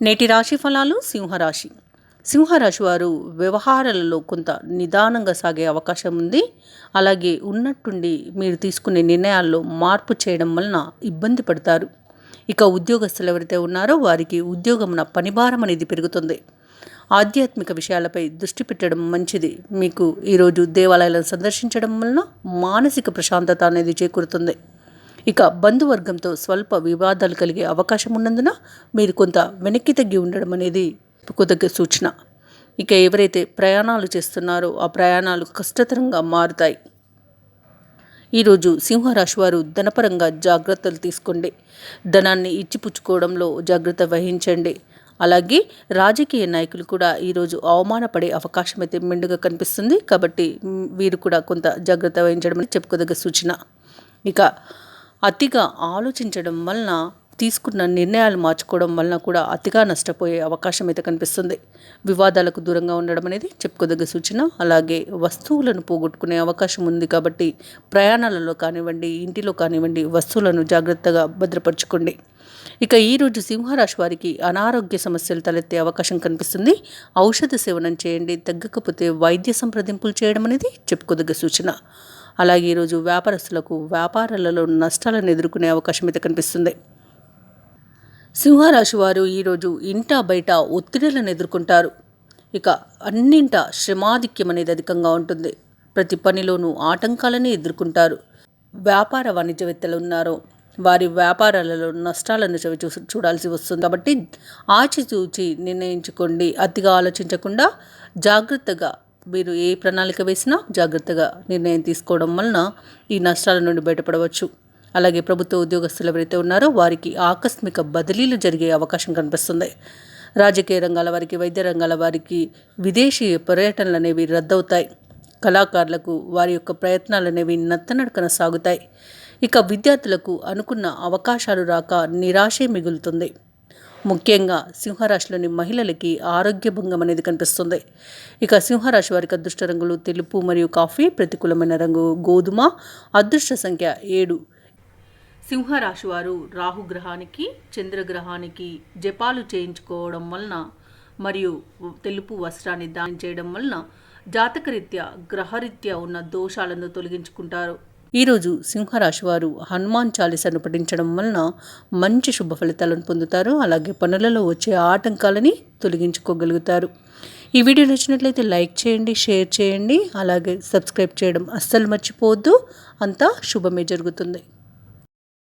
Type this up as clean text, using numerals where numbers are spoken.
నేటి రాశి ఫలాలు సింహరాశి. సింహరాశి వారు వ్యవహారాలలో కొంత నిదానంగా సాగే అవకాశం ఉంది. అలాగే ఉన్నట్టుండి మీరు తీసుకునే నిర్ణయాల్లో మార్పు చేయడం వలన ఇబ్బంది పడతారు. ఇక ఉద్యోగస్తులు ఎవరైతే ఉన్నారో వారికి ఉద్యోగమున పనిభారం అనేది పెరుగుతుంది. ఆధ్యాత్మిక విషయాలపై దృష్టి పెట్టడం మంచిది. మీకు ఈరోజు దేవాలయాలను సందర్శించడం వలన మానసిక ప్రశాంతత అనేది చేకూరుతుంది. ఇక బంధువర్గంతో స్వల్ప వివాదాలు కలిగే అవకాశం ఉన్నందున మీరు కొంత వెనక్కి తగ్గి ఉండడం అనేది చెప్పుకోదగ్గ సూచన. ఇక ఎవరైతే ప్రయాణాలు చేస్తున్నారో ఆ ప్రయాణాలు కష్టతరంగా మారుతాయి. ఈరోజు సింహరాశి వారు ధనపరంగా జాగ్రత్తలు తీసుకోండి. ధనాన్ని ఇచ్చిపుచ్చుకోవడంలో జాగ్రత్త వహించండి. అలాగే రాజకీయ నాయకులు కూడా ఈరోజు అవమానపడే అవకాశం అయితే మెండుగా కనిపిస్తుంది. కాబట్టి వీరు కూడా కొంత జాగ్రత్త వహించడం అని చెప్పుకోదగ్గ సూచన. ఇక అతిగా ఆలోచించడం వలన తీసుకున్న నిర్ణయాలు మార్చుకోవడం వలన కూడా అతిగా నష్టపోయే అవకాశం అయితే కనిపిస్తుంది. వివాదాలకు దూరంగా ఉండడం అనేది చెప్పుకోదగ్గ సూచన. అలాగే వస్తువులను పోగొట్టుకునే అవకాశం ఉంది కాబట్టి ప్రయాణాలలో కానివ్వండి, ఇంటిలో కానివ్వండి వస్తువులను జాగ్రత్తగా భద్రపరచుకోండి. ఇక ఈరోజు సింహరాశి వారికి అనారోగ్య సమస్యలు తలెత్తే అవకాశం కనిపిస్తుంది. ఔషధ సేవనం చేయండి. తగ్గకపోతే వైద్య సంప్రదింపులు చేయడం అనేది చెప్పుకోదగ్గ సూచన. అలాగే ఈరోజు వ్యాపారస్తులకు వ్యాపారాలలో నష్టాలను ఎదుర్కొనే అవకాశం అయితే కనిపిస్తుంది. సింహరాశి వారు ఈరోజు ఇంటా బయట ఒత్తిడులను ఎదుర్కొంటారు. ఇక అన్నింట శ్రమాధిక్యం అనేది అధికంగా ఉంటుంది. ప్రతి పనిలోనూ ఆటంకాలని ఎదుర్కొంటారు. వ్యాపార వాణిజ్యవేత్తలు ఉన్నారో వారి వ్యాపారాలలో నష్టాలను చూడాల్సి వస్తుంది. కాబట్టి ఆచితూచి నిర్ణయించుకోండి. అతిగా ఆలోచించకుండా జాగ్రత్తగా మీరు ఏ ప్రణాళిక వేసినా జాగ్రత్తగా నిర్ణయం తీసుకోవడం వలన ఈ నష్టాల నుండి బయటపడవచ్చు. అలాగే ప్రభుత్వ ఉద్యోగస్తులు ఎవరైతే ఉన్నారో వారికి ఆకస్మిక బదిలీలు జరిగే అవకాశం కనిపిస్తుంది. రాజకీయ రంగాల వారికి, వైద్య రంగాల వారికి విదేశీ పర్యటనలు అనేవి రద్దవుతాయి. కళాకారులకు వారి యొక్క ప్రయత్నాలు అనేవి నత్తనడకన సాగుతాయి. ఇక విద్యార్థులకు అనుకున్న అవకాశాలు రాక నిరాశే మిగులుతుంది. ముఖ్యంగా సింహరాశిలోని మహిళలకి ఆరోగ్య భంగం అనేది కనిపిస్తుంది. ఇక సింహరాశి వారికి అదృష్ట రంగులు తెలుపు మరియు కాఫీ, ప్రతికూలమైన రంగు గోధుమ, అదృష్ట సంఖ్య 7. సింహరాశి వారు రాహుగ్రహానికి, చంద్రగ్రహానికి జపాలు చేయించుకోవడం వలన మరియు తెలుపు వస్త్రాన్ని దానం చేయడం వలన జాతకరీత్యా గ్రహరీత్యా ఉన్న దోషాలను తొలగించుకుంటారు. ఈరోజు సింహరాశి వారు హనుమాన్ చాలీసాను పఠించడం వలన మంచి శుభ ఫలితాలను పొందుతారు. అలాగే పనులలో వచ్చే ఆటంకాలని తొలగించుకోగలుగుతారు. ఈ వీడియో నచ్చినట్లయితే లైక్ చేయండి, షేర్ చేయండి. అలాగే సబ్స్క్రైబ్ చేయడం అస్సలు మర్చిపోవద్దు. అంతా శుభమే జరుగుతుంది.